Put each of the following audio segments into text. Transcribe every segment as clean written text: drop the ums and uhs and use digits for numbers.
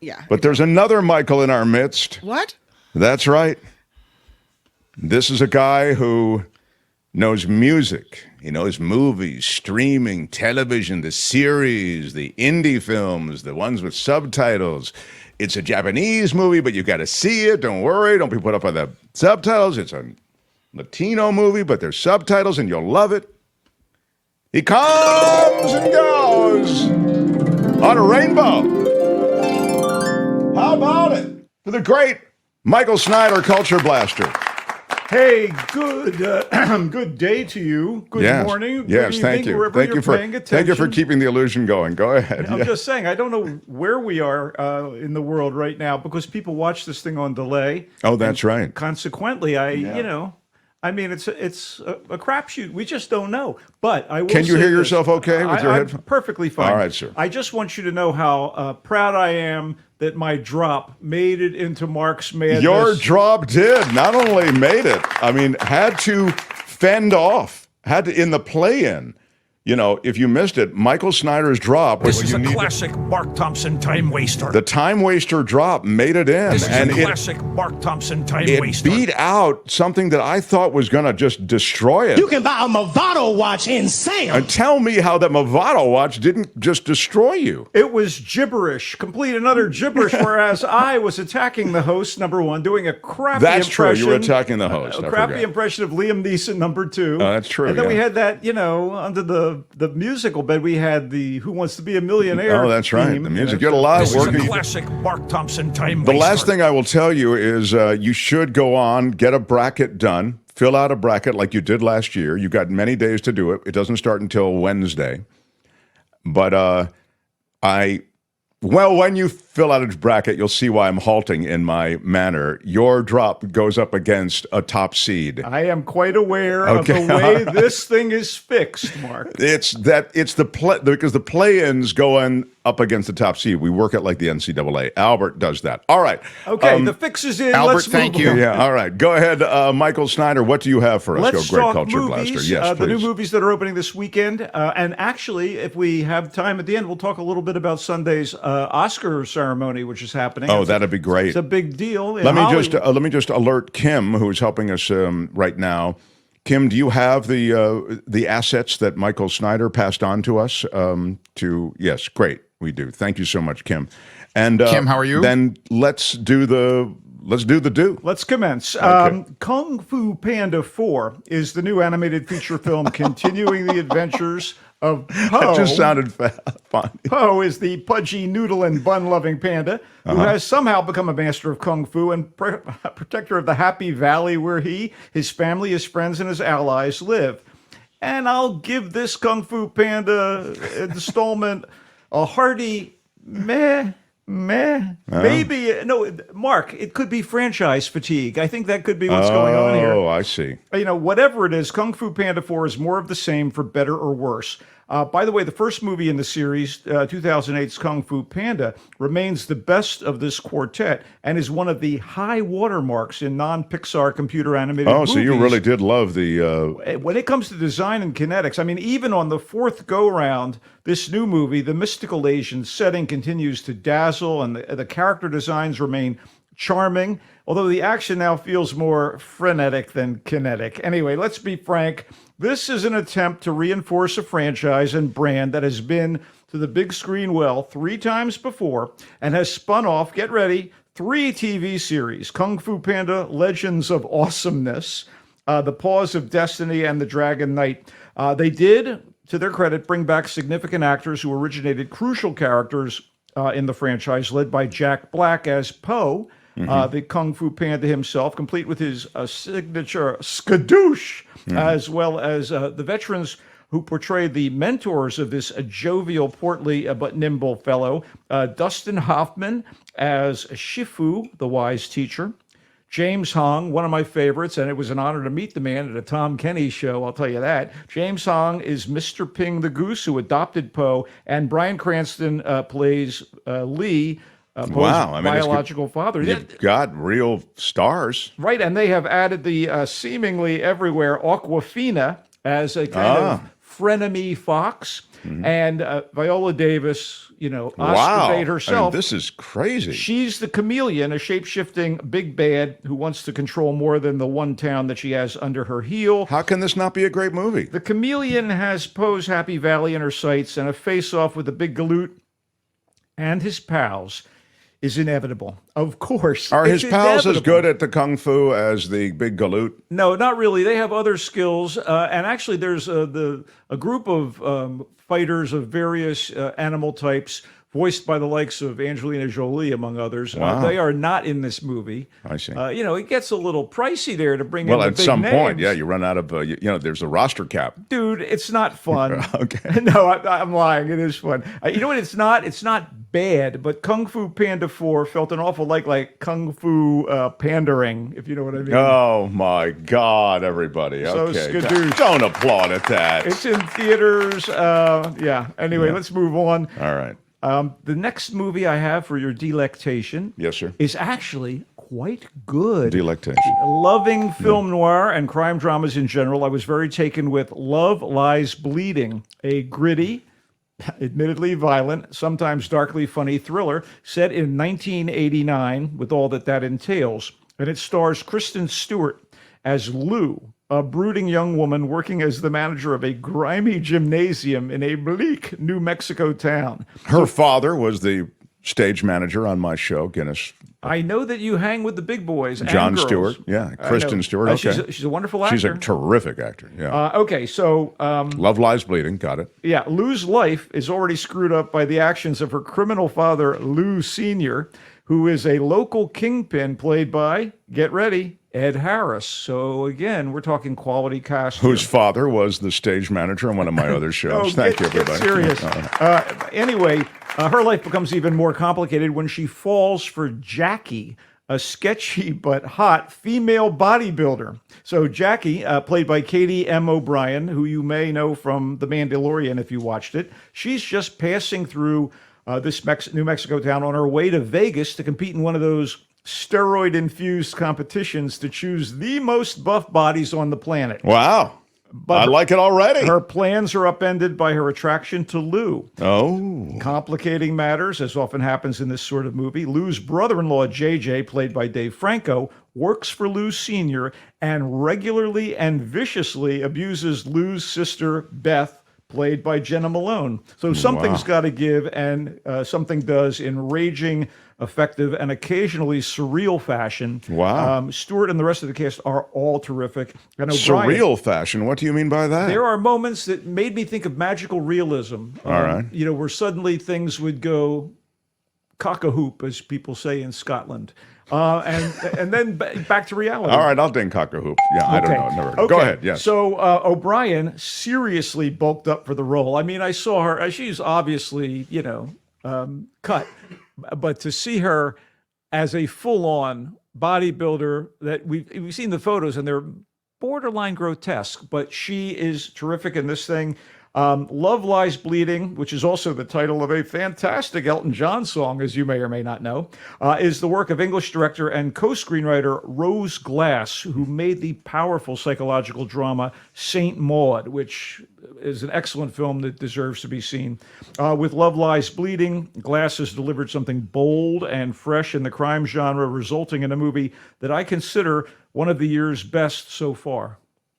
Yeah. But there's another Michael in our midst. What? That's right. This is a guy who knows music. He knows movies, streaming, television, the series, the indie films, the ones with subtitles. It's a Japanese movie, but you got to see it. Don't worry. Don't be put up by the subtitles. It's a Latino movie, but there's subtitles and you'll love it. He comes and goes on a rainbow. How about it? For the great Michael Snyder, Culture Blaster. Hey, good day to you. Good morning. Yes, good thank evening, you. Wherever you're paying attention. Thank you for keeping the illusion going. Go ahead. I'm just saying, I don't know where we are in the world right now because people watch this thing on delay. Oh, that's right. Consequently, I mean, it's a crapshoot. We just don't know. But I will. Can you say hear this. yourself okay with your I'm headphones? perfectly fine. All right, sir. I just want you to know how proud I am that my drop made it into Mark's Madness. Your drop did. Not only made it, I mean, had to fend off, had to, in the play-in. You know, if you missed it, Michael Snyder's drop. This is a classic Mark Thompson time waster. The time waster drop made it in. This is a classic Mark Thompson time waster. It beat out something that I thought was going to just destroy it. You can buy a Movado watch in Sam. And tell me how that Movado watch didn't just destroy you. It was gibberish, complete and utter gibberish, whereas I was attacking the host, number one, doing a crappy That's impression. True, you were attacking the host. A crappy impression of Liam Neeson, number two. That's true, And then we yeah. had that, under the musical bed, we had the Who Wants to Be a Millionaire Oh, that's right. theme. The music. You had a lot This of is working. a classic Mark Thompson time The waster. last thing I will tell you is you should go on, get a bracket done, fill out a bracket like you did last year. You've got many days to do it. It doesn't start until Wednesday. But when you fill out a bracket, you'll see why I'm halting in my manner. Your drop goes up against a top seed. I am quite aware of the way this thing is fixed, Mark. Because the play-ins go up against the top seed. We work it like the NCAA. Albert does that. All right. Okay, the fix is in. Albert, Let's thank move you. on. Yeah. All right. Go ahead, Michael Snyder. What do you have for us? Let's Go, great talk culture movies, blaster. Yes, the new please. movies that are opening this weekend. And actually, if we have time at the end, we'll talk a little bit about Sunday's Oscar ceremony, which is happening. Oh, that'd be great. It's a big deal. Let me just alert Kim, who's helping us right now. Kim, do you have the assets that Michael Snyder passed on to us? Yes, great, we do. Thank you so much, Kim. And Kim, how are you? Then let's do the do. Let's commence. Okay. Kung Fu Panda 4 is the new animated feature film continuing the adventures of Po. That just sounded funny. Po is the pudgy noodle and bun-loving panda who has somehow become a master of kung fu and protector of the happy valley where he, his family, his friends, and his allies live. And I'll give this Kung Fu Panda installment a hearty meh. Maybe, no, Mark, it could be franchise fatigue. I think that could be what's going on here. Oh, I see. Whatever it is, Kung Fu Panda 4 is more of the same for better or worse. By the way, the first movie in the series, 2008's Kung Fu Panda, remains the best of this quartet and is one of the high watermarks in non-Pixar computer animated movies. Oh, so you really did love the... When it comes to design and kinetics, I mean, even on the fourth go-round, this new movie, the mystical Asian setting continues to dazzle and the character designs remain charming, although the action now feels more frenetic than kinetic. Anyway, let's be frank. This is an attempt to reinforce a franchise and brand that has been to the big screen well 3 times before and has spun off, get ready, 3 TV series: Kung Fu Panda, Legends of Awesomeness, The Paws of Destiny, and The Dragon Knight. They did, to their credit, bring back significant actors who originated crucial characters in the franchise, led by Jack Black as Po, the Kung Fu Panda himself, complete with his signature skadoosh, as well as the veterans who portrayed the mentors of this jovial, portly, but nimble fellow. Dustin Hoffman as Shifu, the wise teacher. James Hong, one of my favorites, and it was an honor to meet the man at a Tom Kenny show, I'll tell you that. James Hong is Mr. Ping the Goose, who adopted Po, and Bryan Cranston plays Lee, Poe's biological father. You've got real stars. Right, and they have added the seemingly everywhere Aquafina as a kind of frenemy fox. And Viola Davis, Oscar Wow. bait I mean, herself. this is crazy. She's the chameleon, a shape-shifting big bad who wants to control more than the one town that she has under her heel. How can this not be a great movie? The chameleon has Poe's Happy Valley in her sights, and a face-off with the big galoot and his pals is inevitable. Of course. Are his it's pals as inevitable. good at the kung fu as the big galoot? No, not really. They have other skills, and actually, there's a group of fighters of various animal types, voiced by the likes of Angelina Jolie, among others. Wow. They are not in this movie. I see. It gets a little pricey there to bring Well, in the at big some names. point, yeah, you run out of, there's a roster cap. Dude, it's not fun. Okay. No, I'm lying. It is fun. You know what? It's not. It's not bad. But Kung Fu Panda 4 felt an awful like Kung Fu pandering, if you know what I mean. Oh, my God, everybody. So Okay. skadoosh. Don't applaud at that. It's in theaters. Yeah. Anyway, let's move on. All right. The next movie I have for your delectation Yes, sir. is actually quite good. Delectation. Loving film noir and crime dramas in general, I was very taken with Love Lies Bleeding, a gritty, admittedly violent, sometimes darkly funny thriller set in 1989 with all that entails. And it stars Kristen Stewart as Lou, a brooding young woman working as the manager of a grimy gymnasium in a bleak New Mexico town. Her father was the stage manager on my show, Guinness. I know that you hang with the big boys. And John girls. Stewart. Yeah. I Kristen know. Stewart. Okay. She's a wonderful actor. She's a terrific actor. Yeah. Okay, so Love Lies Bleeding. Got it. yeah, Lou's life is already screwed up by the actions of her criminal father, Lou Sr., who is a local kingpin played by, get ready, Ed Harris. So again, we're talking quality cast. Whose father was the stage manager on one of my other shows. Thank you, Get everybody. serious. Anyway, her life becomes even more complicated when she falls for Jackie, a sketchy but hot female bodybuilder. So Jackie, played by Katie M. O'Brien, who you may know from The Mandalorian if you watched it, she's just passing through this New Mexico town on her way to Vegas to compete in one of those steroid-infused competitions to choose the most buff bodies on the planet. Wow. I like it already. Her plans are upended by her attraction to Lou. Oh. Complicating matters, as often happens in this sort of movie. Lou's brother-in-law, JJ, played by Dave Franco, works for Lou Sr. and regularly and viciously abuses Lou's sister, Beth, played by Jenna Malone. So something's got to give, and something does in raging, effective, and occasionally surreal fashion. Wow. Stewart and the rest of the cast are all terrific. And O'Brien, Surreal fashion. What do you mean by that? there are moments that made me think of magical realism. All right. Where suddenly things would go cock-a-hoop, as people say in Scotland. And then back to reality. All right, I'll ding cock-a-hoop. Yeah, I don't know. Never. Okay. Go ahead, yes. So O'Brien seriously bulked up for the role. I mean, I saw her. She's obviously, cut. But to see her as a full-on bodybuilder, that we've seen the photos, and they're borderline grotesque, but she is terrific in this thing. Love Lies Bleeding, which is also the title of a fantastic Elton John song, as you may or may not know, is the work of English director and co-screenwriter Rose Glass, who made the powerful psychological drama Saint Maud, which is an excellent film that deserves to be seen. With Love Lies Bleeding, Glass has delivered something bold and fresh in the crime genre, resulting in a movie that I consider one of the year's best so far.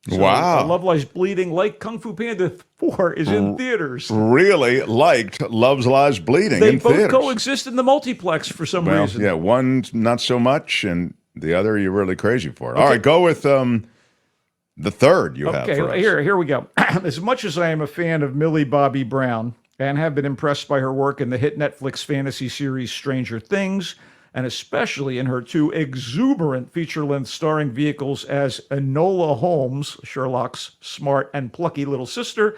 So, wow. Love Lies Bleeding, like Kung Fu Panda 4, is in theaters. Really liked Love Lies Bleeding They in both theaters. coexist in the multiplex for some Well, reason. yeah, one not so much, and the other you're really crazy for. All right, go with the third you have Okay, for us. here we go. As much as I am a fan of Millie Bobby Brown and have been impressed by her work in the hit Netflix fantasy series Stranger Things, and especially in her two exuberant feature-length starring vehicles as Enola Holmes, Sherlock's smart and plucky little sister,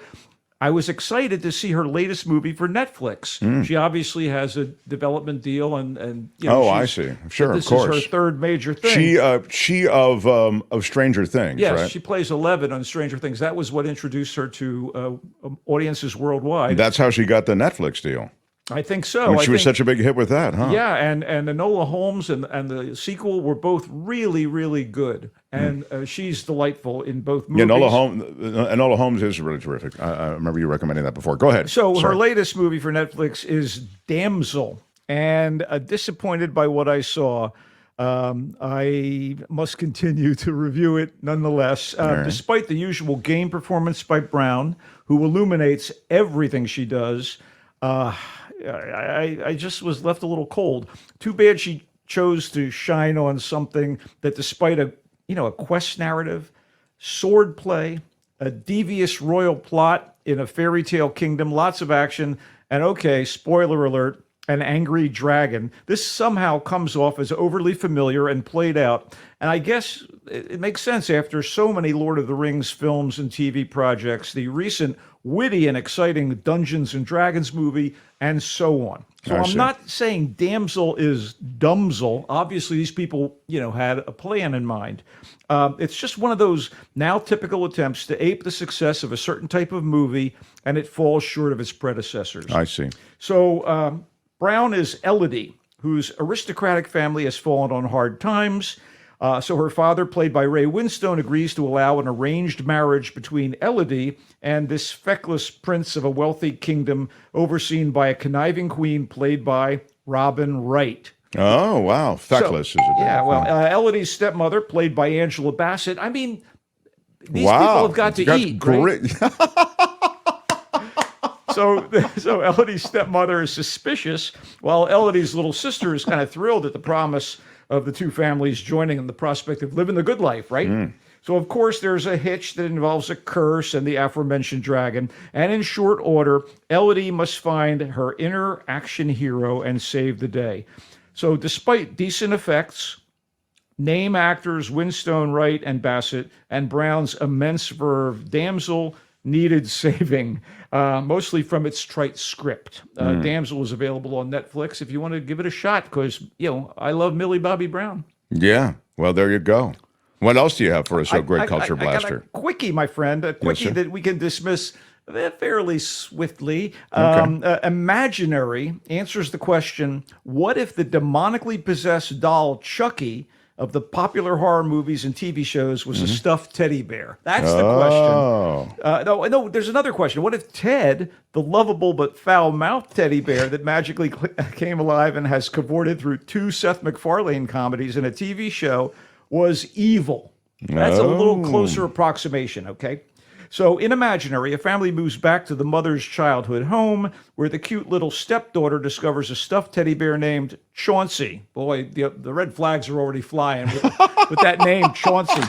I was excited to see her latest movie for Netflix. She obviously has a development deal, and I see. Sure, this of course. is her third major thing. She of Stranger Things, Yes, right? she plays 11 on Stranger Things. That was what introduced her to audiences worldwide. That's how she got the Netflix deal. I think so. And she was such a big hit with that, huh? Yeah, and Enola Holmes and the sequel were both really, really good. And she's delightful in both movies. Yeah, Enola Holmes is really terrific. I remember you recommending that before. Go ahead. So Sorry. her latest movie for Netflix is Damsel. And disappointed by what I saw. I must continue to review it nonetheless, despite the usual game performance by Brown, who illuminates everything she does. I just was left a little cold. Too bad she chose to shine on something that, despite a quest narrative, sword play, a devious royal plot in a fairy tale kingdom, lots of action, and okay, spoiler alert, an angry dragon. This somehow comes off as overly familiar and played out. And I guess it makes sense after so many Lord of the Rings films and TV projects, the recent witty and exciting Dungeons and Dragons movie, and so on. So I'm not saying Damsel is Dumsel. Obviously, these people, had a plan in mind. It's just one of those now typical attempts to ape the success of a certain type of movie, and it falls short of its predecessors. I see. So Brown is Elodie, whose aristocratic family has fallen on hard times. So her father, played by Ray Winstone, agrees to allow an arranged marriage between Elodie and this feckless prince of a wealthy kingdom overseen by a conniving queen played by Robin Wright. Oh, wow. Feckless is it? Yeah, well, Elodie's stepmother, played by Angela Bassett. I mean, these people have got to eat, right? So Elodie's stepmother is suspicious, while Elodie's little sister is kind of thrilled at the promise of the two families joining in the prospect of living the good life, right? So, of course, there's a hitch that involves a curse and the aforementioned dragon. And in short order, Elodie must find her inner action hero and save the day. So despite decent effects, name actors Winstone, Wright, and Bassett, and Brown's immense verve, Damsel needed saving, mostly from its trite script. Damsel is available on Netflix if you want to give it a shot, because, I love Millie Bobby Brown. Yeah, well, there you go. What else do you have for us, great culture blaster? I got a quickie, my friend, a quickie that we can dismiss fairly swiftly. Imaginary answers the question, what if the demonically possessed doll Chucky of the popular horror movies and TV shows was a stuffed teddy bear? That's the question. No, there's another question. What if Ted, the lovable but foul-mouthed teddy bear that magically came alive and has cavorted through 2 Seth MacFarlane comedies and a TV show, was evil? That's a little closer approximation, okay? So in Imaginary, a family moves back to the mother's childhood home, where the cute little stepdaughter discovers a stuffed teddy bear named Chauncey. Boy, the red flags are already flying with that name, Chauncey.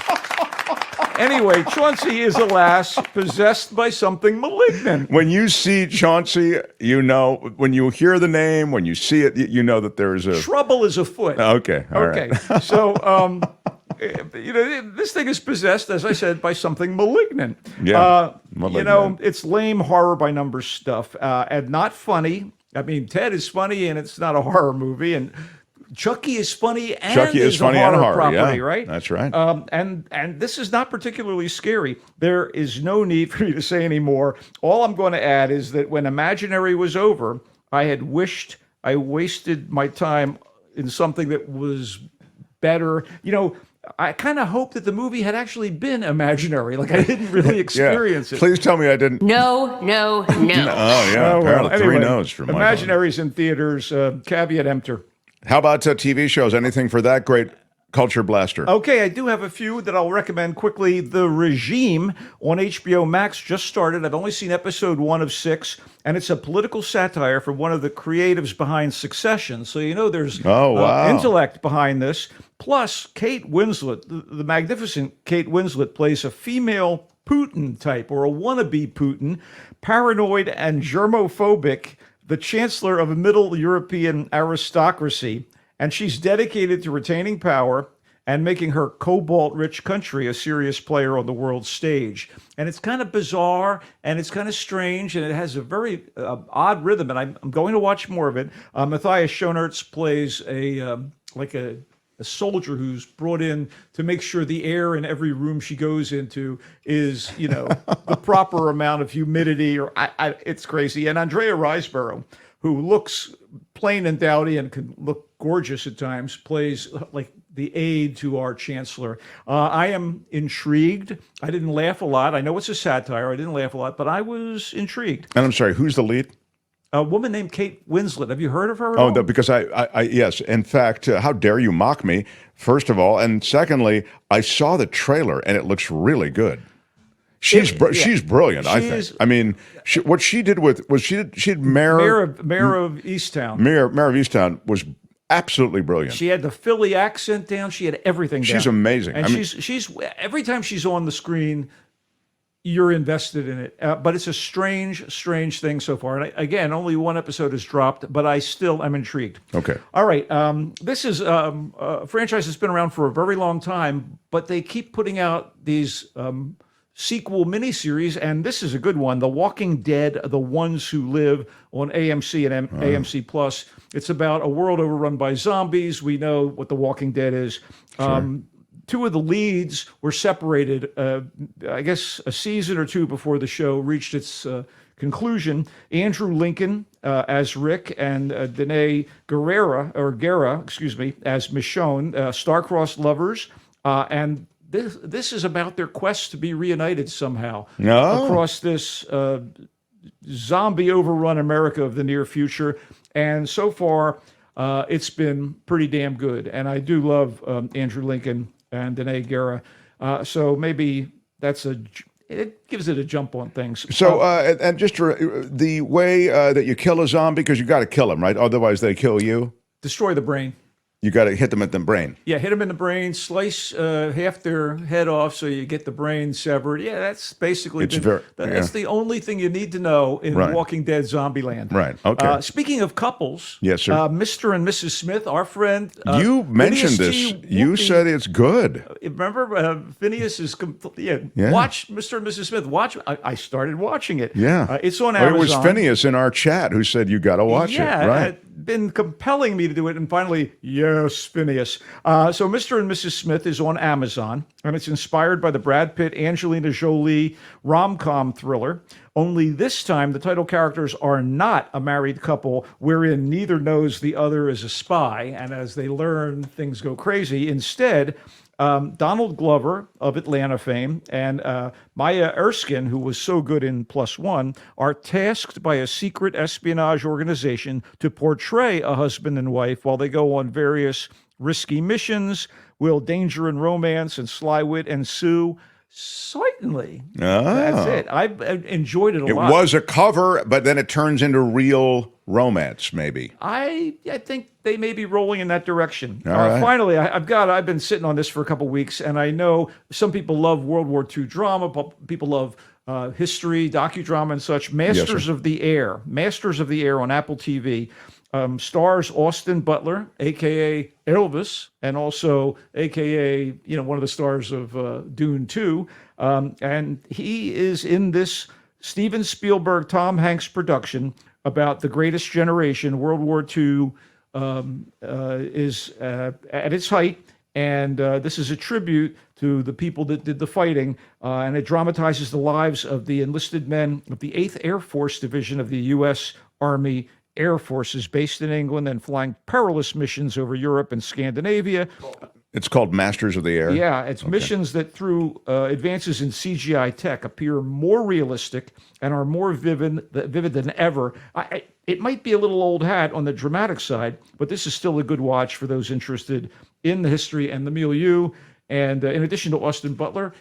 Anyway, Chauncey is, alas, possessed by something malignant. When you see Chauncey, when you hear the name, when you see it, you know that there is a... Trouble is afoot. Okay, all right. So... this thing is possessed, as I said, by something malignant. Yeah, it's lame horror by numbers stuff, and not funny. I mean, Ted is funny, and it's not a horror movie, and Chucky is funny, and Chucky is funny a horror property, right? That's right. And this is not particularly scary. There is no need for me to say any more. All I'm going to add is that when Imaginary was over, I had wished I wasted my time in something that was better. I kind of hope that the movie had actually been imaginary. Like, I didn't really experience it. Please tell me I didn't. No. Oh, yeah. Apparently, anyway, 3 no's from Michael. Imaginary's in theaters. Caveat emptor. How about TV shows? Anything for that great culture blaster? Okay, I do have a few that I'll recommend quickly. The Regime on HBO Max just started. I've only seen episode 1 of 6, and it's a political satire from one of the creatives behind Succession. So there's intellect behind this. Plus, Kate Winslet, the magnificent Kate Winslet, plays a female Putin type, or a wannabe Putin, paranoid and germophobic, the chancellor of a middle European aristocracy, and she's dedicated to retaining power and making her cobalt-rich country a serious player on the world stage. And it's kind of bizarre, and it's kind of strange, and it has a very odd rhythm, and I'm going to watch more of it. Matthias Schoenaerts plays a soldier who's brought in to make sure the air in every room she goes into is, the proper amount of humidity, or it's crazy. And Andrea Riseborough, who looks plain and dowdy and can look gorgeous at times, plays like the aide to our chancellor. I am intrigued. I didn't laugh a lot. I know it's a satire. I didn't laugh a lot, but I was intrigued. And I'm sorry, who's the lead? A woman named Kate Winslet. Have you heard of her at Oh, all? because I yes. In fact, how dare you mock me? First of all, and secondly, I saw the trailer and it looks really good. She's brilliant. I think. I mean, what she did she did Mayor Mayor of Easttown. Mayor of Easttown was absolutely brilliant. She had the Philly accent down. She had everything down. She's amazing. And she's every time she's on the screen, you're invested in it. But it's a strange thing so far. And again, only one episode has dropped, but I still am intrigued. Okay. All right. This is a franchise that's been around for a very long time, but they keep putting out these sequel miniseries, and this is a good one, The Walking Dead, The Ones Who Live, on AMC and AMC Plus. It's about a world overrun by zombies. We know what The Walking Dead is. Sure. Two of the leads were separated, I guess, a season or two before the show reached its conclusion. Andrew Lincoln as Rick and Danae Guerra, as Michonne, star-crossed lovers, and this is about their quest to be reunited somehow across this zombie overrun America of the near future. And so far, it's been pretty damn good. And I do love Andrew Lincoln and Danae Guerra. So maybe it gives it a jump on things. So, and just the way that you kill a zombie, because you got to kill them, right? Otherwise, they kill you. Destroy the brain. You got to hit them at the brain. Yeah, hit them in the brain, slice half their head off so you get the brain severed. Yeah, that's basically that's the only thing you need to know in Walking Dead Zombieland. Right, okay. Speaking of couples, yes, sir. Mr. and Mrs. Smith, our friend. You mentioned this. You said it's good. Remember, Phineas is watch Mr. and Mrs. Smith. Watch. I started watching it. Yeah. It's on Amazon. It was Phineas in our chat who said you got to watch it. Right. Been compelling me to do it, and finally, yes, Phineas. So Mr. and Mrs. Smith is on Amazon, and it's inspired by the Brad Pitt, Angelina Jolie rom-com thriller. Only this time, the title characters are not a married couple wherein neither knows the other is a spy, and as they learn, things go crazy. Instead, Donald Glover of Atlanta fame and Maya Erskine, who was so good in Plus One, are tasked by a secret espionage organization to portray a husband and wife while they go on various risky missions. Will danger and romance and sly wit ensue? Certainly. That's it. I've enjoyed it a lot. It was a cover, but then it turns into real romance, maybe. I think they may be rolling in that direction. Right. Finally, I've been sitting on this for a couple of weeks, and I know some people love World War II drama, people love history, docudrama, and such. Masters of the Air on Apple TV. Stars Austin Butler, a.k.a. Elvis, and also a.k.a. one of the stars of Dune 2. And he is in this Steven Spielberg, Tom Hanks production about the greatest generation. World War II is at its height, and this is a tribute to the people that did the fighting, and it dramatizes the lives of the enlisted men of the 8th Air Force Division of the U.S. Army Air Forces based in England and flying perilous missions over Europe and Scandinavia. It's called Masters of the Air? Yeah, it's missions that through advances in CGI tech appear more realistic and are more vivid than ever. It might be a little old hat on the dramatic side, but this is still a good watch for those interested in the history and the milieu. And in addition to Austin Butler,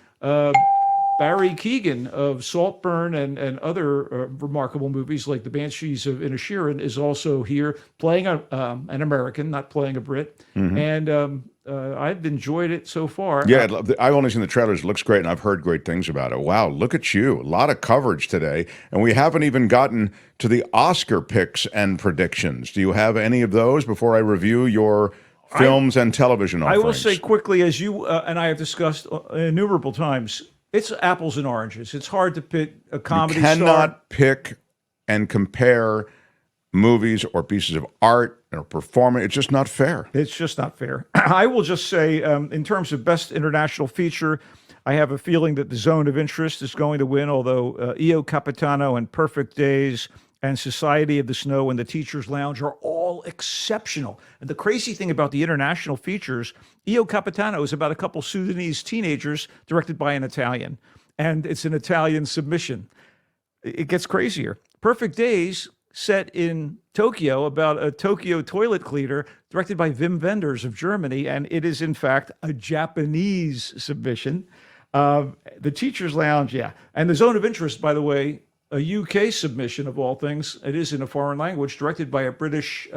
Barry Keoghan of Saltburn and other remarkable movies like The Banshees of Inisherin is also here playing an American, not playing a Brit. Mm-hmm. And I've enjoyed it so far. Yeah, I've only seen the trailers. It looks great, and I've heard great things about it. Wow, look at you. A lot of coverage today, and we haven't even gotten to the Oscar picks and predictions. Do you have any of those before I review your films and television offerings? I will say quickly, as you and I have discussed innumerable times, it's apples and oranges. It's hard to pick a comedy star. You cannot pick and compare movies or pieces of art or performance. It's just not fair. It's just not fair. I will just say, in terms of best international feature, I have a feeling that The Zone of Interest is going to win, although Io Capitano and Perfect Days and Society of the Snow and The Teacher's Lounge are all exceptional. And the crazy thing about the international features, Io Capitano is about a couple Sudanese teenagers directed by an Italian, and it's an Italian submission. It gets crazier. Perfect Days, set in Tokyo, about a Tokyo toilet cleaner, directed by Wim Wenders of Germany, and it is in fact a Japanese submission. The Teacher's Lounge, yeah. And The Zone of Interest, by the way, a UK submission of all things. It is in a foreign language, directed by a British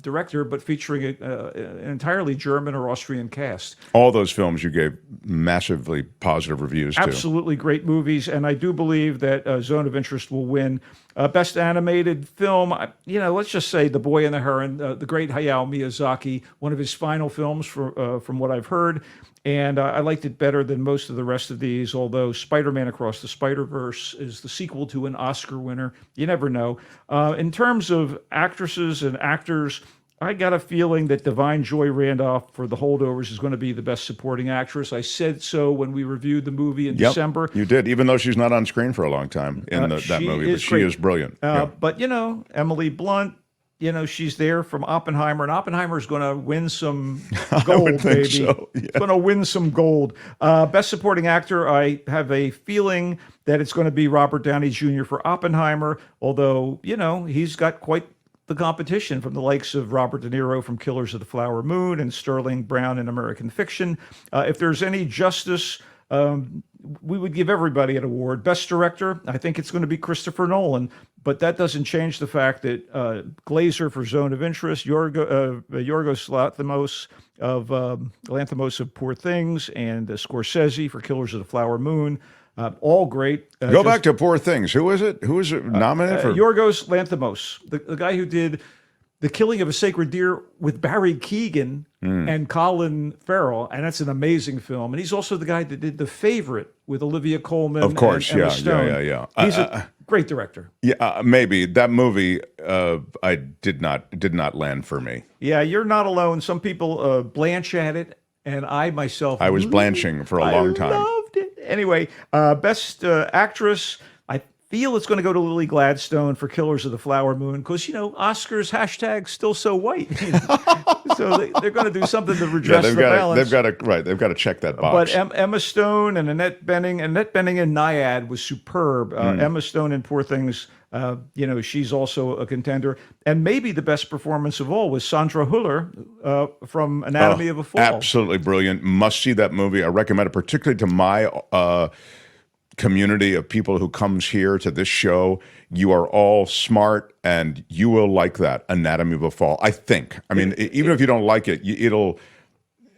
director, but featuring an entirely German or Austrian cast. All those films you gave massively positive reviews to. Absolutely great movies, and I do believe that Zone of Interest will win Best Animated Film. Let's just say The Boy and the Heron, the great Hayao Miyazaki, one of his final films from what I've heard. And I liked it better than most of the rest of these, although Spider-Man Across the Spider-Verse is the sequel to an Oscar winner. You never know. In terms of actresses and actors, I got a feeling that Divine Joy Randolph for The Holdovers is going to be the best supporting actress. I said so when we reviewed the movie in December. You did, even though she's not on screen for a long time in that movie. But she is brilliant. But, Emily Blunt, she's there from Oppenheimer, and Oppenheimer is going to win some gold, baby. So, yeah. It's going to win some gold. Best Supporting Actor, I have a feeling that it's going to be Robert Downey Jr. for Oppenheimer, although, he's got quite the competition from the likes of Robert De Niro from Killers of the Flower Moon and Sterling Brown in American Fiction. If there's any justice, we would give everybody an award. Best Director, I think it's going to be Christopher Nolan, but that doesn't change the fact that Glazer for Zone of Interest, Yorgos Lanthimos of Poor Things, and Scorsese for Killers of the Flower Moon. All great. Go back to Poor Things. Who is it? Who is it nominated for? Yorgos Lanthimos, the guy who did The Killing of a Sacred Deer with Barry Keoghan and Colin Farrell, and that's an amazing film. And he's also the guy that did The Favorite with Olivia Colman. Of course, and Emma Stone. yeah. He's a great director. Yeah, maybe that movie. I did not land for me. Yeah, you're not alone. Some people blanch at it, and I myself, I was blanching for a long time. I loved it. Anyway, Best Actress, I feel it's going to go to Lily Gladstone for Killers of the Flower Moon because, Oscars hashtag still so white. So they're going to do something to redress the balance. They've got to check that box. But Emma Stone and Annette Bening in Nyad was superb. Emma Stone in Poor Things, she's also a contender. And maybe the best performance of all was Sandra Hüller from Anatomy of a Fall. Absolutely brilliant. Must see that movie. I recommend it, particularly to my community of people who comes here to this show. You are all smart, and you will like that Anatomy of a Fall. I think. I mean, even if you don't like it,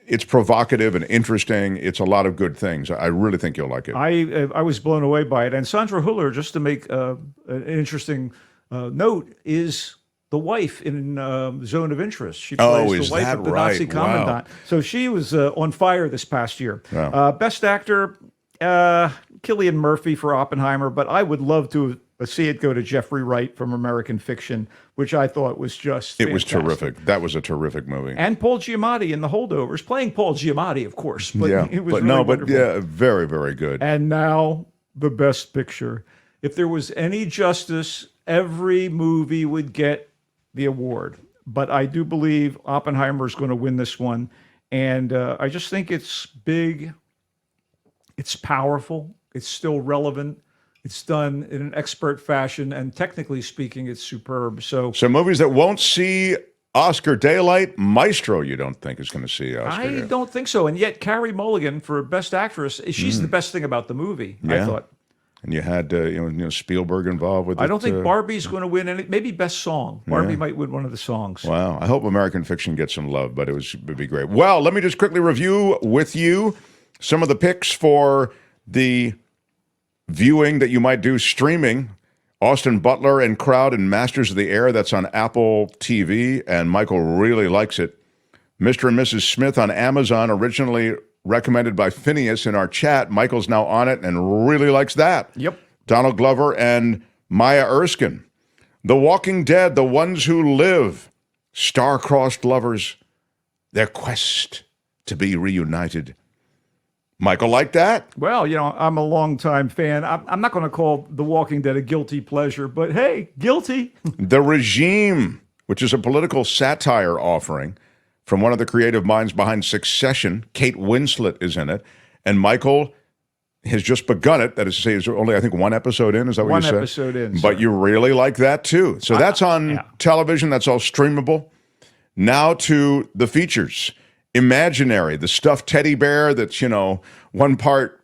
it's provocative and interesting. It's a lot of good things. I really think you'll like it. I was blown away by it. And Sandra Hüller, just to make an interesting note, is the wife in Zone of Interest. She plays the wife of the Nazi commandant. Wow. So she was on fire this past year. Wow. Best Actor, Cillian Murphy for Oppenheimer, but I would love to see it go to Jeffrey Wright from American Fiction, which I thought was just fantastic. It was terrific. That was a terrific movie. And Paul Giamatti in The Holdovers, playing Paul Giamatti, of course. But it was wonderful. Very, very good. And now the Best Picture. If there was any justice, every movie would get the award. But I do believe Oppenheimer is going to win this one. And I just think it's big. It's powerful. It's still relevant. It's done in an expert fashion, and technically speaking, it's superb. So movies that won't see Oscar daylight, Maestro, you don't think is going to see Oscar? I don't think so. And yet, Carey Mulligan for Best Actress, she's the best thing about the movie. I thought. And you had Spielberg involved with it. I don't think Barbie's going to win any. Maybe Best Song. Barbie might win one of the songs. Wow. I hope American Fiction gets some love, but it would be great. Well, let me just quickly review with you some of the picks for the viewing that you might do streaming. Austin Butler and Crowd and Masters of the Air, that's on Apple TV, and Michael really likes it. Mr. and Mrs. Smith on Amazon, originally recommended by Phineas in our chat. Michael's now on it and really likes that. Yep. Donald Glover and Maya Erskine. The Walking Dead, The Ones Who Live, Star-Crossed Lovers, Their Quest to be Reunited. Michael liked that. Well, I'm a longtime fan. I'm not going to call The Walking Dead a guilty pleasure, but hey, guilty. The Regime, which is a political satire offering from one of the creative minds behind Succession. Kate Winslet is in it. And Michael has just begun it. That is to say, there's only, I think, one episode in. Is that what you said? One episode in. But you really like that, too. So that's on television. That's all streamable. Now to the features. Imaginary, the stuffed teddy bear that's, one part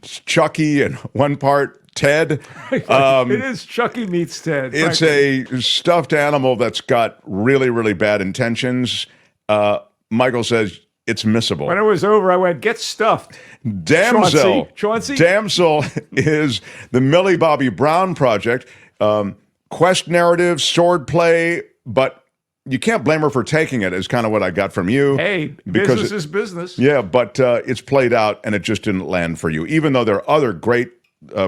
Chucky and one part Ted. It is Chucky meets Ted. It's frankly. a stuffed animal that's got really, really bad intentions. Michael says it's missable. When it was over, I went, get stuffed. Damsel. Chauncey? Damsel is the Millie Bobby Brown project. Quest narrative, sword play, but you can't blame her for taking it, is kind of what I got from you. Hey, business is business. Yeah, but it's played out and it just didn't land for you, even though there are other great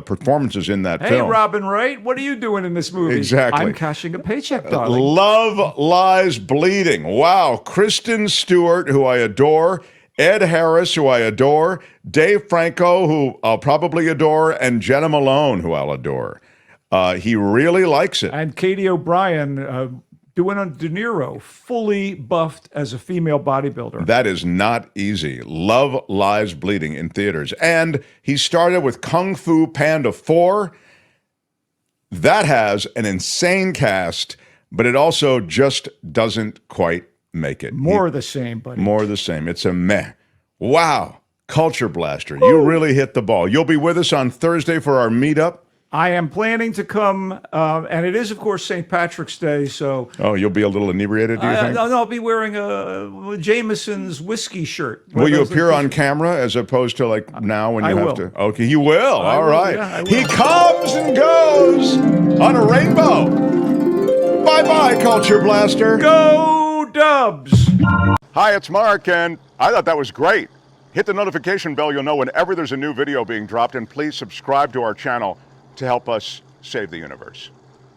performances in that Hey, film. Robin Wright, what are you doing in this movie? Exactly. I'm cashing a paycheck, darling. Love Lies Bleeding. Wow. Kristen Stewart, who I adore. Ed Harris, who I adore. Dave Franco, who I'll probably adore. And Jenna Malone, who I'll adore. He really likes it. And Katie O'Brien doing on De Niro, fully buffed as a female bodybuilder. That is not easy. Love Lies Bleeding in theaters. And he started with Kung Fu Panda 4. That has an insane cast, but it also just doesn't quite make it. More of the same, buddy. More of the same. It's a meh. Wow. Culture Blaster. You really hit the ball. You'll be with us on Thursday for our meetup. I am planning to come, and it is, of course, St. Patrick's Day, so... Oh, you'll be a little inebriated, do you think? No, I'll be wearing a Jameson's whiskey shirt. Will you appear on camera as opposed to like now when you have will. to? Okay, you will. All right. Yeah, I will. He comes and goes on a rainbow. Bye-bye, Culture Blaster. Go Dubs! Hi, it's Mark, and I thought that was great. Hit the notification bell. You'll know whenever there's a new video being dropped, and please subscribe to our channel to help us save the universe.